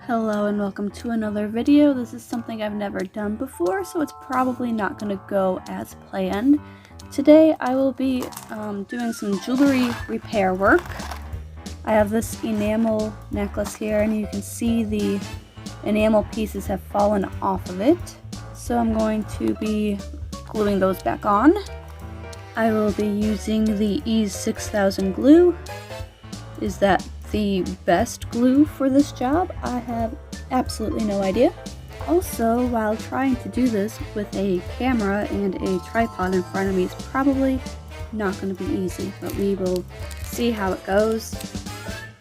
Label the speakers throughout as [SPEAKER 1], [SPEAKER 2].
[SPEAKER 1] Hello and welcome to another video. This is something I've never done before, so it's probably not going to go as planned. Today I will be doing some jewelry repair work. I have this enamel necklace here and you can see the enamel pieces have fallen off of it. So I'm going to be gluing those back on. I will be using the Ease 6000 glue. Is that the best glue for this job? I have absolutely no idea. Also, while trying to do this with a camera and a tripod in front of me is probably not going to be easy, but we will see how it goes.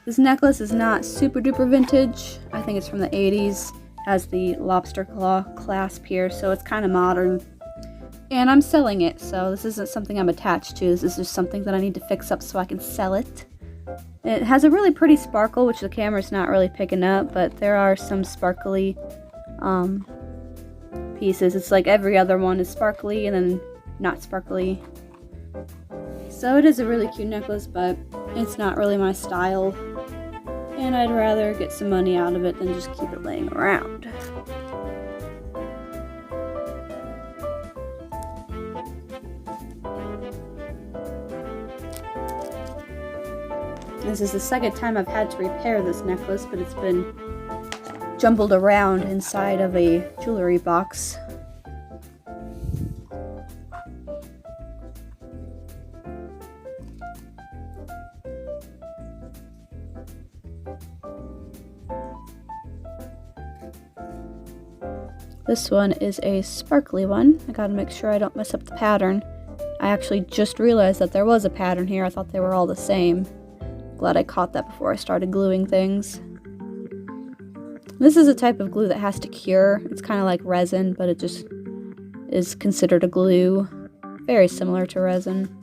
[SPEAKER 1] This necklace is not super duper vintage. I think it's from the 80s. Has the lobster claw clasp here, so it's kind of modern. And I'm selling it, so this isn't something I'm attached to. This is just something that I need to fix up so I can sell it. It has a really pretty sparkle, which the camera's not really picking up, but there are some sparkly pieces. It's like every other one is sparkly and then not sparkly. So it is a really cute necklace, but it's not really my style. And I'd rather get some money out of it than just keep it laying around. This is the second time I've had to repair this necklace, but it's been jumbled around inside of a jewelry box. This one is a sparkly one. I gotta make sure I don't mess up the pattern. I actually just realized that there was a pattern here. I thought they were all the same. Glad I caught that before I started gluing things. This is a type of glue that has to cure. It's kind of like resin, but it just is considered a glue. Very similar to resin.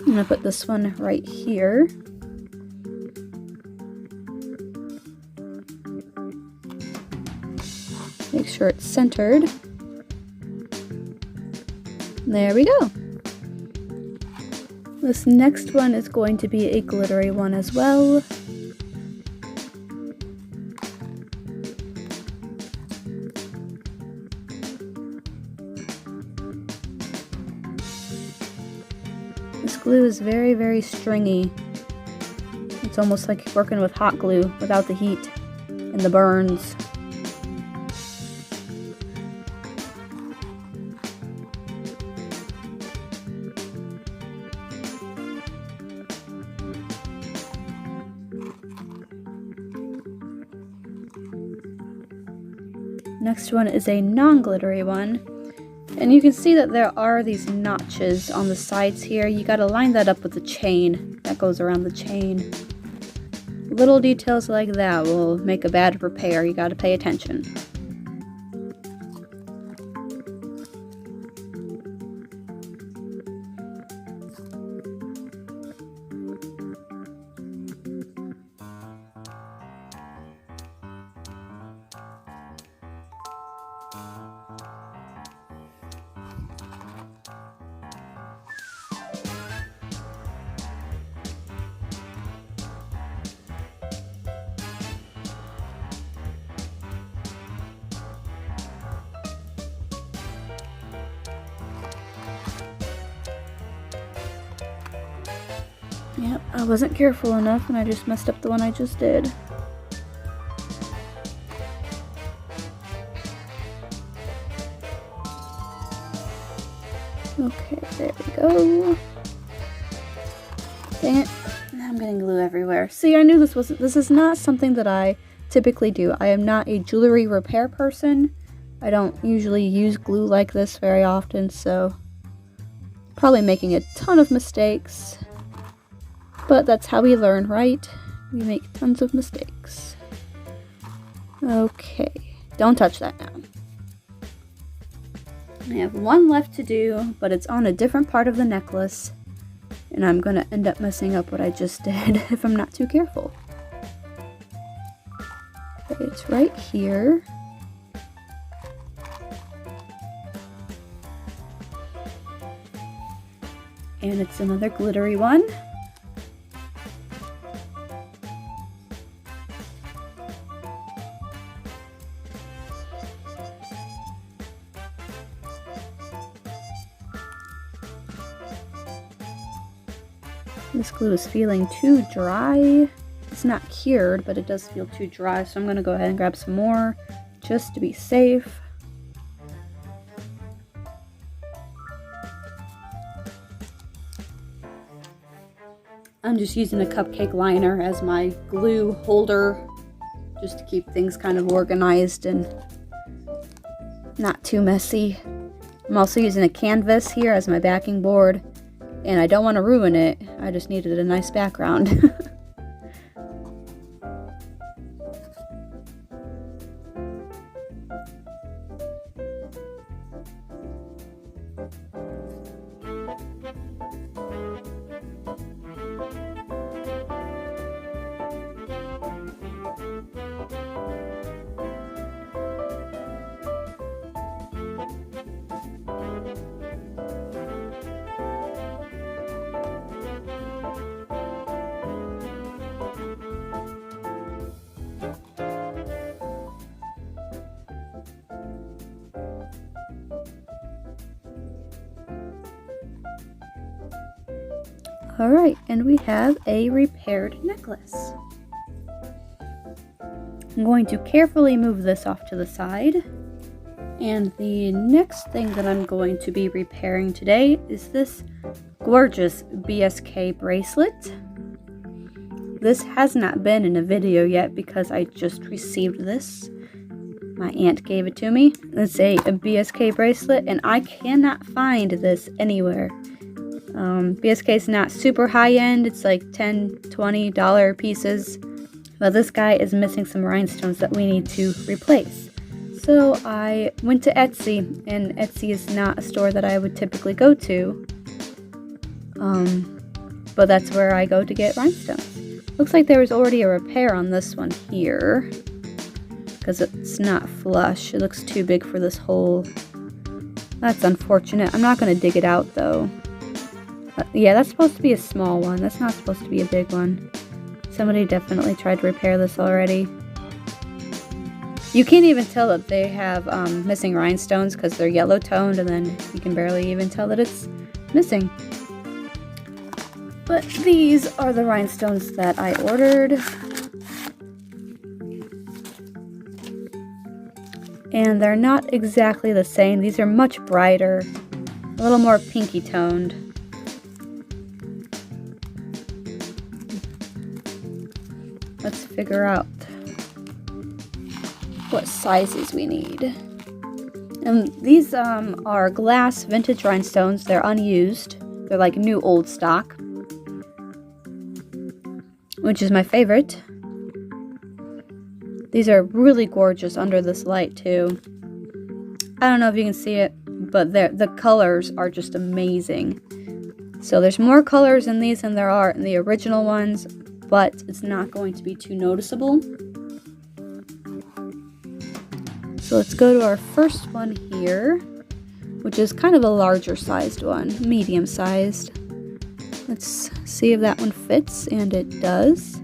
[SPEAKER 1] I'm gonna put this one right here. Make sure it's centered. There we go. This next one is going to be a glittery one as well. This glue is very, very stringy. It's almost like working with hot glue without the heat and the burns. Next one is a non-glittery one, and you can see that there are these notches on the sides here. You gotta line that up with the chain that goes around the chain. Little details like that will make a bad repair. You gotta pay attention. Yep, I wasn't careful enough and I just messed up the one I just did. Okay, there we go. Dang it. I'm getting glue everywhere. See, I knew this is not something that I typically do. I am not a jewelry repair person. I don't usually use glue like this very often, so probably making a ton of mistakes. But that's how we learn, right? We make tons of mistakes. Okay, don't touch that now. I have one left to do, but it's on a different part of the necklace, and I'm gonna end up messing up what I just did if I'm not too careful. Okay, it's right here. And it's another glittery one. This glue is feeling too dry. It's not cured, but it does feel too dry, so I'm going to go ahead and grab some more just to be safe. I'm just using a cupcake liner as my glue holder, just to keep things kind of organized and not too messy. I'm also using a canvas here as my backing board, and I don't want to ruin it. I just needed a nice background. Alright, and we have a repaired necklace. I'm going to carefully move this off to the side. And the next thing that I'm going to be repairing today is this gorgeous BSK bracelet. This has not been in a video yet because I just received this. My aunt gave it to me. It's a BSK bracelet, and I cannot find this anywhere. BSK is not super high-end. It's like $10, $20 pieces. But this guy is missing some rhinestones that we need to replace. So I went to Etsy, and Etsy is not a store that I would typically go to. But that's where I go to get rhinestones. Looks like there was already a repair on this one here, because it's not flush. It looks too big for this hole. That's unfortunate. I'm not going to dig it out though. Yeah, that's supposed to be a small one. That's not supposed to be a big one. Somebody definitely tried to repair this already. You can't even tell that they have missing rhinestones because they're yellow toned, and then you can barely even tell that it's missing. But these are the rhinestones that I ordered. And they're not exactly the same. These are much brighter, a little more pinky toned. Let's figure out what sizes we need. And these are glass vintage rhinestones. They're unused. They're like new old stock, which is my favorite. These are really gorgeous under this light too. I don't know if you can see it, but the colors are just amazing. So there's more colors in these than there are in the original ones, but it's not going to be too noticeable. So let's go to our first one here, which is kind of a larger sized one, medium sized. Let's see if that one fits, and it does.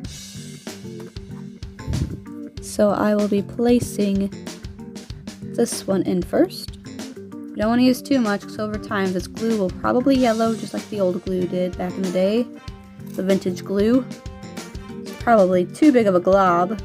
[SPEAKER 1] So I will be placing this one in first. You don't want to use too much because over time this glue will probably yellow just like the old glue did back in the day. The vintage glue. It's probably too big of a glob.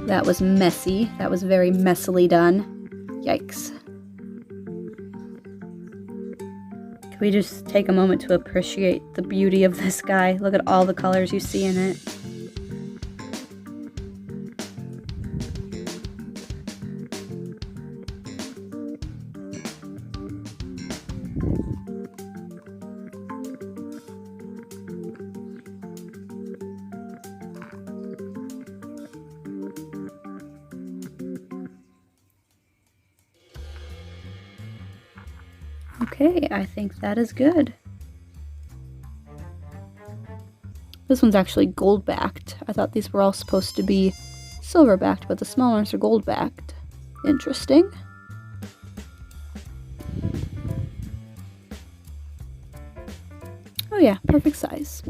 [SPEAKER 1] That was messy. That was very messily done. Yikes. Can we just take a moment to appreciate the beauty of this guy? Look at all the colors you see in it. Okay, I think that is good. This one's actually gold backed. I thought these were all supposed to be silver backed, but the small ones are gold backed. Interesting. Oh yeah, perfect size.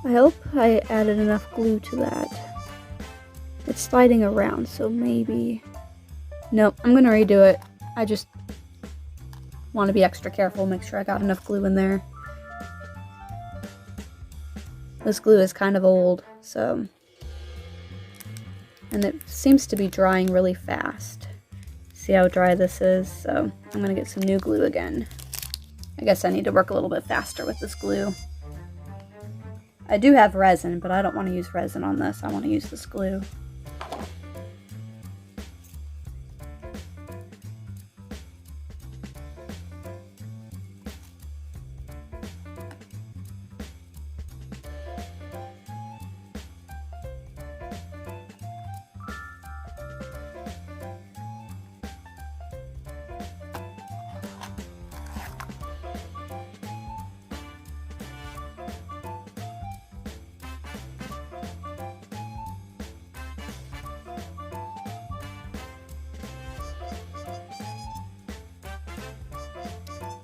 [SPEAKER 1] I hope I added enough glue to that. It's sliding around, so maybe... Nope, I'm gonna redo it. I just want to be extra careful, make sure I got enough glue in there. This glue is kind of old, so... And it seems to be drying really fast. See how dry this is? So I'm gonna get some new glue again. I guess I need to work a little bit faster with this glue. I do have resin, but I don't want to use resin on this. I want to use this glue.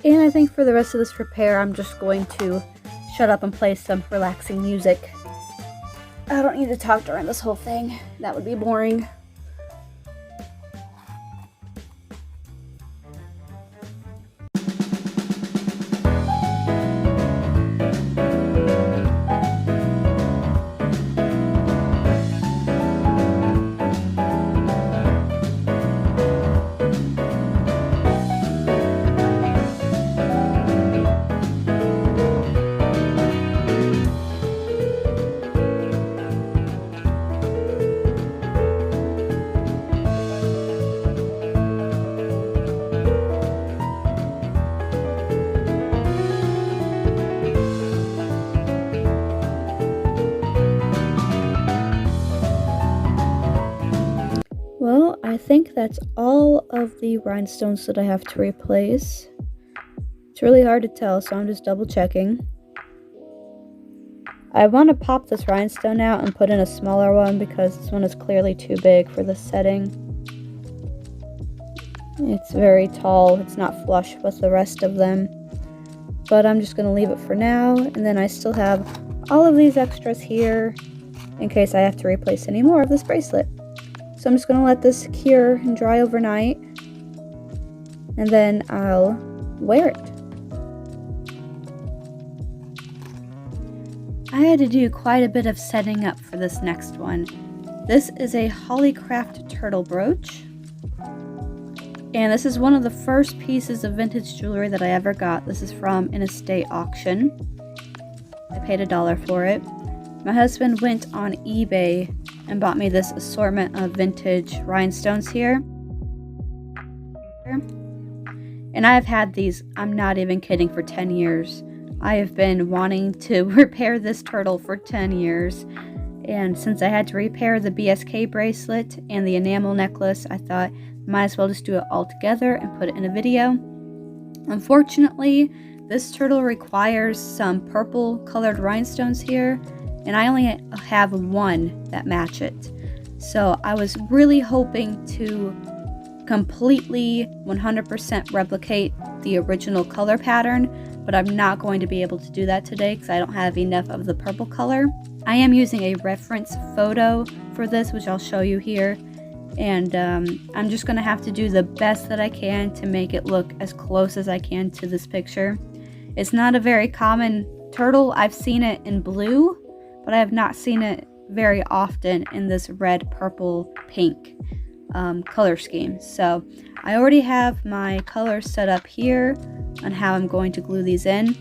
[SPEAKER 1] And I think for the rest of this repair, I'm just going to shut up and play some relaxing music. I don't need to talk during this whole thing. That would be boring. Well, I think that's all of the rhinestones that I have to replace. It's really hard to tell, so I'm just double checking. I want to pop this rhinestone out and put in a smaller one because this one is clearly too big for this setting. It's very tall, it's not flush with the rest of them. But I'm just going to leave it for now, and then I still have all of these extras here in case I have to replace any more of this bracelet. So I'm just going to let this cure and dry overnight, and then I'll wear it. I had to do quite a bit of setting up for this next one. This is a Hollycraft turtle brooch, and this is one of the first pieces of vintage jewelry that I ever got. This is from an estate auction. I paid $1 for it. My husband went on eBay and bought me this assortment of vintage rhinestones here. And I've had these, I'm not even kidding, for 10 years. I have been wanting to repair this turtle for 10 years. And since I had to repair the BSK bracelet and the enamel necklace, I thought might as well just do it all together and put it in a video. Unfortunately, this turtle requires some purple colored rhinestones here, and I only have one that match it. So I was really hoping to completely 100% replicate the original color pattern, but I'm not going to be able to do that today because I don't have enough of the purple color. I am using a reference photo for this, which I'll show you here, and I'm just going to have to do the best that I can to make it look as close as I can to this picture. It's not a very common turtle. I've seen it in blue, but I have not seen it very often in this red, purple, pink color scheme. So I already have my colors set up here on how I'm going to glue these in.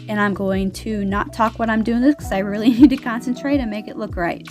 [SPEAKER 1] And I'm going to not talk when I'm doing this because I really need to concentrate and make it look right.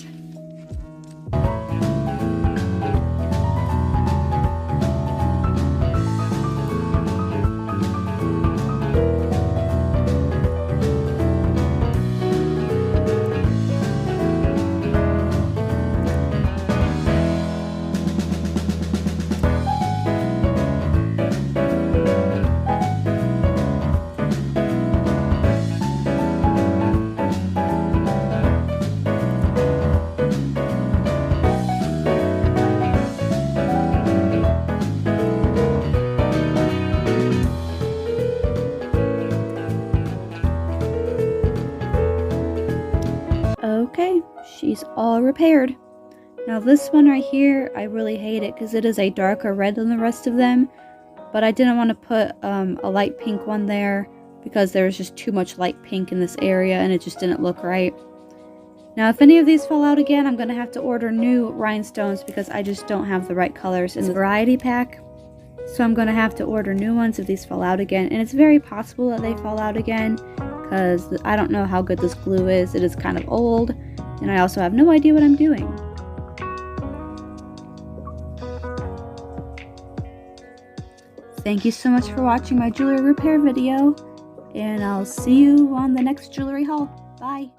[SPEAKER 1] she's all repaired. Now this one right here, I really hate it because it is a darker red than the rest of them. But I didn't want to put a light pink one there because there was just too much light pink in this area and it just didn't look right. Now if any of these fall out again, I'm going to have to order new rhinestones because I just don't have the right colors in the variety pack. So I'm going to have to order new ones if these fall out again. And it's very possible that they fall out again because I don't know how good this glue is. It is kind of old and I also have no idea what I'm doing. Thank you so much for watching my jewelry repair video, and I'll see you on the next jewelry haul. Bye!